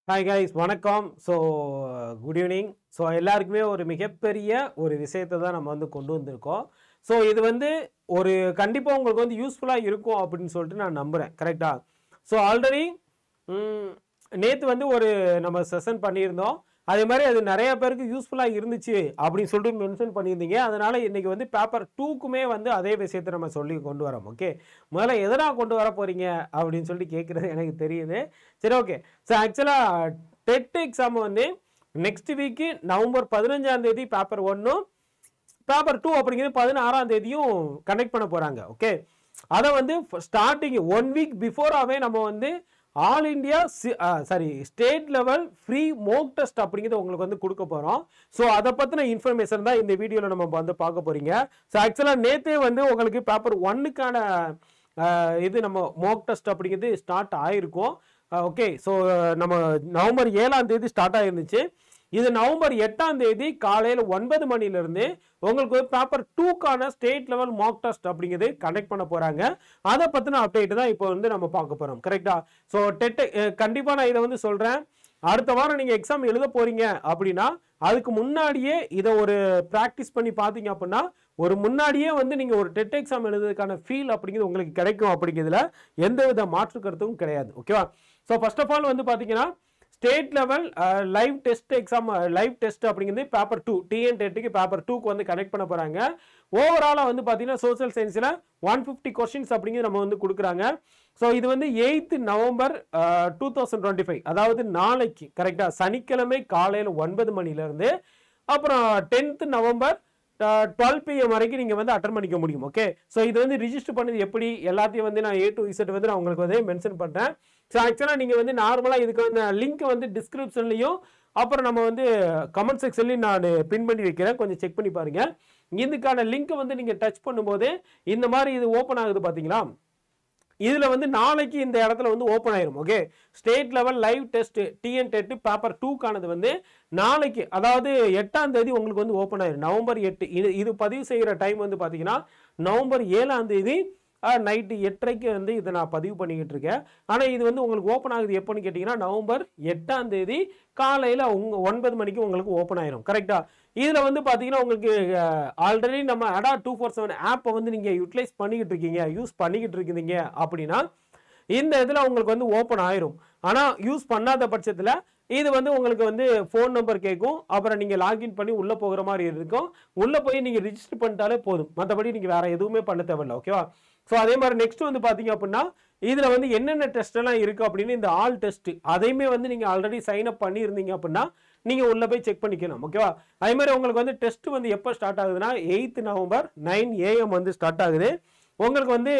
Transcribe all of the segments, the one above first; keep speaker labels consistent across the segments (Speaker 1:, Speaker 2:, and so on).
Speaker 1: Hi guys வணக்கம். Good evening. எல்லாருக்குமே ஒரு மிகப்பெரிய ஒரு விஷயத்தை தான் நம்ம வந்து கொண்டு வந்திருக்கோம். இது வந்து ஒரு கண்டிப்பாக உங்களுக்கு வந்து யூஸ்ஃபுல்லாக இருக்கும் அப்படின்னு சொல்லிட்டு நான் நம்புகிறேன். கரெக்டா? ஆல்ரெடி நேற்று வந்து ஒரு நம்ம செஷன் பண்ணியிருந்தோம். அதே மாதிரி அது நிறைய பேருக்கு யூஸ்ஃபுல்லாக இருந்துச்சு அப்படின்னு சொல்லிட்டு மென்ஷன் பண்ணியிருந்தீங்க. அதனால இன்னைக்கு வந்து பேப்பர் 2க்குமே வந்து அதே விஷயத்தை நம்ம சொல்லி கொண்டு வரோம். ஓகே, முதல்ல எதனா கொண்டு வர போறீங்க அப்படின்னு சொல்லிட்டு கேட்குறது எனக்கு தெரியுது. சரி, ஓகே. ஆக்சுவலாக டெட் எக்ஸாம் வந்து நெக்ஸ்ட் வீக்கு நவம்பர் 15ஆம் தேதி பேப்பர் 1, பேப்பர் 2 அப்படிங்கிறது 16ஆம் தேதியும் கனெக்ட் பண்ண போகிறாங்க. ஓகே, அதை வந்து ஸ்டார்டிங் 1 வீக் பிஃபோராகவே நம்ம வந்து all India state level free மோக் டெஸ்ட் அப்படிங்கிறது உங்களுக்கு வந்து கொடுக்க போகிறோம். அதை பற்றின இன்ஃபர்மேஷன் தான் இந்த வீடியோவில் நம்ம வந்து பார்க்க போகிறீங்க. ஆக்சுவலாக நேற்றே வந்து உங்களுக்கு பேப்பர் 1க்கான இது நம்ம மோக் டெஸ்ட் அப்படிங்கிறது ஸ்டார்ட் ஆகிருக்கும். ஓகே, நம்ம நவம்பர் 7ஆம் தேதி ஸ்டார்ட் ஆகிருந்துச்சு. இது நவம்பர் 8ஆம் தேதி காலையில் 9 மணிலேருந்து உங்களுக்கு பேப்பர் 2க்கான ஸ்டேட் லெவல் மார்க் டெஸ்ட் அப்படிங்கிறது கனெக்ட் பண்ண போகிறாங்க. அதை பற்றின அப்டேட் தான் இப்போ வந்து நம்ம பார்க்க போகிறோம். கரெக்டா? டெட் கண்டிப்பாக நான் இதை வந்து சொல்கிறேன். அடுத்த வாரம் நீங்கள் எக்ஸாம் எழுத போகிறீங்க அப்படின்னா அதுக்கு முன்னாடியே இதை ஒரு ப்ராக்டிஸ் பண்ணி பார்த்தீங்க அப்படின்னா ஒரு முன்னாடியே வந்து நீங்கள் ஒரு டெட் எக்ஸாம் எழுதுறதுக்கான ஃபீல் அப்படிங்கிறது உங்களுக்கு கிடைக்கும். அப்படிங்கிறதுல எந்த வித மாற்று கருத்தும் கிடையாது. ஓகேவா? ஃபர்ஸ்ட் ஆஃப் ஆல் வந்து பார்த்தீங்கன்னா state level live test exam, live test அப்படிங்கிறது பேப்பர் 2 டிஎன் டெட்டுக்கு பேப்பர் 2க்கு வந்து கனெக்ட் பண்ண போகிறாங்க. ஓவராலாக வந்து பார்த்தீங்கன்னா சோசியல் சயின்ஸில் 150 கொஸ்டின்ஸ் அப்படிங்கிறது நம்ம வந்து கொடுக்குறாங்க. இது வந்து 8th நவம்பர் 2025, அதாவது நாளைக்கு கரெக்டாக சனிக்கிழமை காலையில் 9 மணிலேருந்து அப்புறம் 10th நவம்பர் 12 PM வரைக்கும் நீங்கள் வந்து அட்டன் பண்ணிக்க முடியும். ஓகே, இது வந்து ரிஜிஸ்டர் பண்ணது எப்படி எல்லாத்தையும் வந்து நான் A to Z வந்து நான் உங்களுக்கு வந்து மென்ஷன் பண்ணுறேன். ஆக்சுவலாக நீங்கள் வந்து நார்மலாக இதுக்கு வந்து லிங்க் வந்து டிஸ்கிரிப்ஷன்லையும் அப்புறம் நம்ம வந்து கமெண்ட் செக்ஷன்லையும் நான் பின் பண்ணி வைக்கிறேன். கொஞ்சம் செக் பண்ணி பாருங்கள். இதுக்கான லிங்க்கை வந்து நீங்கள் டச் பண்ணும்போது இந்த மாதிரி இது ஓப்பன் ஆகுது பார்த்தீங்களா? இதில் வந்து நாளைக்கு இந்த இடத்துல வந்து ஓப்பன் ஆயிரும். Okay, state level live test TN TET paper 2க்கானது வந்து நாளைக்கு, அதாவது 8ஆம் தேதி உங்களுக்கு வந்து ஓப்பன் ஆயிரும். நவம்பர் 8. இது பதிவு செய்கிற டைம் வந்து பார்த்தீங்கன்னா நவம்பர் 7ஆம் தேதி நைட்டு 8:30க்கு வந்து இதை நான் பதிவு பண்ணிக்கிட்டு இருக்கேன். ஆனால் இது வந்து உங்களுக்கு ஓப்பன் ஆகுது எப்போன்னு கேட்டிங்கன்னா நவம்பர் 8ஆம் தேதி காலையில் 9 மணிக்கு உங்களுக்கு ஓப்பன் ஆயிரும். கரெக்டாக? இதில் வந்து பார்த்தீங்கன்னா உங்களுக்கு ஆல்ரெடி நம்ம அடா 247 ஆப்பை வந்து நீங்கள் யூட்டிலைஸ் பண்ணிக்கிட்டு இருக்கீங்க, யூஸ் பண்ணிக்கிட்டு இருக்கீங்க அப்படின்னா இந்த இதில் உங்களுக்கு வந்து ஓப்பன் ஆயிரும். ஆனால் யூஸ் பண்ணாத பட்சத்தில் இது வந்து உங்களுக்கு வந்து ஃபோன் நம்பர் கேட்கும். அப்புறம் நீங்கள் லாகின் பண்ணி உள்ளே போகிற மாதிரி இருக்கும். உள்ளே போய் நீங்கள் ரிஜிஸ்டர் பண்ணிட்டாலே போதும். மற்றபடி நீங்கள் வேறு எதுவுமே பண்ண தேவையில்லை. ஓகேவா? அதே மாதிரி நெக்ஸ்ட் வந்து பார்த்தீங்க அப்படின்னா இதில் வந்து என்னென்ன டெஸ்ட் எல்லாம் இருக்குது அப்படின்னு இந்த ஆல் டெஸ்ட் அதையுமே வந்து நீங்கள் ஆல்ரெடி சைன் அப் பண்ணியிருந்தீங்க அப்படின்னா நீங்கள் உள்ளே போய் செக் பண்ணிக்கணும். ஓகேவா? அதே மாதிரி உங்களுக்கு வந்து டெஸ்ட் வந்து எப்போ ஸ்டார்ட் ஆகுதுன்னா 8th நவம்பர் 9 AM வந்து ஸ்டார்ட் ஆகுது. உங்களுக்கு வந்து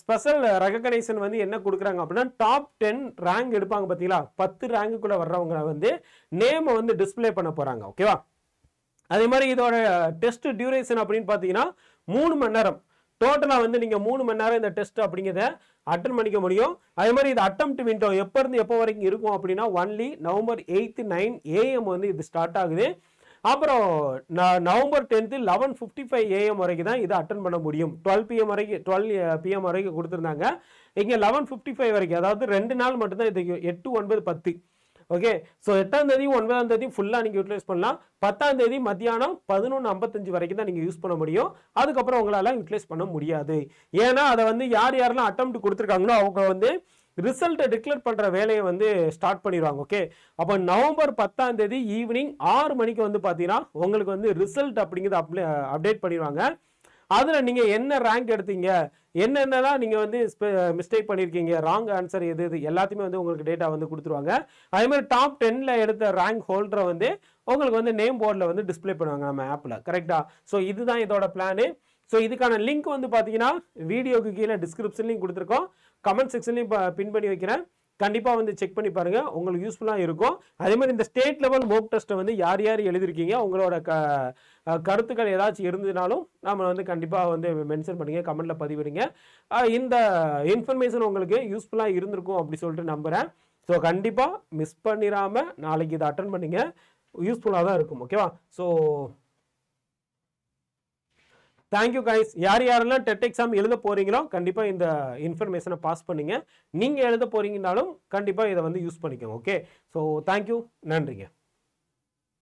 Speaker 1: ஸ்பெஷல் ரெகக்னைசேஷன் வந்து என்ன கொடுக்குறாங்க அப்படின்னா டாப் 10 ரேங்க் எடுப்பாங்க பார்த்தீங்களா? 10 ரேங்குக்குள்ளே வர்றவங்க வந்து நேமை வந்து டிஸ்பிளே பண்ண போகிறாங்க. ஓகேவா? அதே மாதிரி இதோட டெஸ்ட் டியூரேஷன் அப்படின்னு பார்த்தீங்கன்னா 3 மணி நேரம். டோட்டலாக வந்து நீங்கள் 3 மணி நேரம் இந்த டெஸ்ட் அப்படிங்கிறத அட்டன் பண்ணிக்க முடியும். அதே மாதிரி இது அட்டெம்ப்ட் விண்டோ எப்போ இருந்து எப்போ வரைக்கும் இருக்கும் அப்படின்னா ஒன்லி நவம்பர் 8 9 AM வந்து இது ஸ்டார்ட் ஆகுது. அப்புறம் நவம்பர் 10 11:55 AM வரைக்கும் தான் இதை அட்டன் பண்ண முடியும். 12 PM வரைக்கும் கொடுத்துருந்தாங்க. இங்கே 11:55 வரைக்கும், அதாவது 2 நாள் மட்டும்தான் இது. 8 9 10. ஓகே, 8ஆம் தேதி 9ஆம் தேதி ஃபுல்லாக நீங்கள் யூட்டிலைஸ் பண்ணலாம். 10ஆம் தேதி மத்தியானம் 11:55 வரைக்கும் தான் நீங்கள் யூஸ் பண்ண முடியும். அதுக்கப்புறம் உங்களால் யூட்டிலைஸ் பண்ண முடியாது. ஏன்னா அதை வந்து யாரெல்லாம் அட்டெம்ப்ட் கொடுத்துருக்காங்களோ அவங்க வந்து ரிசல்ட்டை டிக்ளேர் பண்ணுற வேலையை வந்து ஸ்டார்ட் பண்ணிடுவாங்க. ஓகே, அப்போ நவம்பர் 10ஆம் தேதி ஈவினிங் 6 மணிக்கு வந்து பார்த்தீங்கன்னா உங்களுக்கு வந்து ரிசல்ட் அப்படிங்கிறது அப்டேட் பண்ணிடுவாங்க. அதில் நீங்கள் என்ன ரேங்க் எடுத்தீங்க, என்னென்னலாம் நீங்கள் வந்து மிஸ்டேக் பண்ணியிருக்கீங்க, ராங் ஆன்சர் எது எல்லாத்தையுமே வந்து உங்களுக்கு டேட்டா வந்து கொடுத்துருவாங்க. அதே மாதிரி டாப் 10ல் எடுத்த ரேங்க் ஹோல்டரை வந்து உங்களுக்கு வந்து நேம் போர்டில் வந்து டிஸ்பிளே பண்ணுவாங்க நம்ம ஆப்பில். கரெக்டாக? இதுதான் இதோட பிளானு. இதுக்கான லிங்க் வந்து பார்த்தீங்கன்னா வீடியோக்கு கீழே டிஸ்கிரிப்ஷன்லையும் கொடுத்துருக்கோம், கமெண்ட் செக்ஷன்லையும் பின் பண்ணி வைக்கிறேன். கண்டிப்பாக வந்து செக் பண்ணி பாருங்கள், உங்களுக்கு யூஸ்ஃபுல்லாக இருக்கும். அதே மாதிரி இந்த ஸ்டேட் லெவல் மோக் டெஸ்ட்டை வந்து யார் யார் எழுதிருக்கீங்க, உங்களோட கருத்துக்கள் ஏதாச்சும் இருந்ததுனாலும் நம்ம வந்து கண்டிப்பாக வந்து மென்ஷன் பண்ணுங்கள், கமெண்ட்டில் பதிவிடுங்க. இந்த இன்ஃபர்மேஷன் உங்களுக்கு யூஸ்ஃபுல்லாக இருந்திருக்கும் அப்படி சொல்லிட்டு நம்புகிறேன். கண்டிப்பாக மிஸ் பண்ணிடாமல் நாளைக்கு இதை அட்டன் பண்ணுங்கள், யூஸ்ஃபுல்லாக தான் இருக்கும். ஓகேவா? Thank you guys. யார் யாரெல்லாம் டெட் எக்ஸாம் எழுத போறீங்களோ கண்டிப்பாக இந்த இன்ஃபர்மேஷனை பாஸ் பண்ணுங்க. நீங்கள் எழுத போறீங்கனாலும் கண்டிப்பாக இதை வந்து யூஸ் பண்ணிக்கோங்க. ஓகே, ஸோ தேங்க்யூ, நன்றிங்க.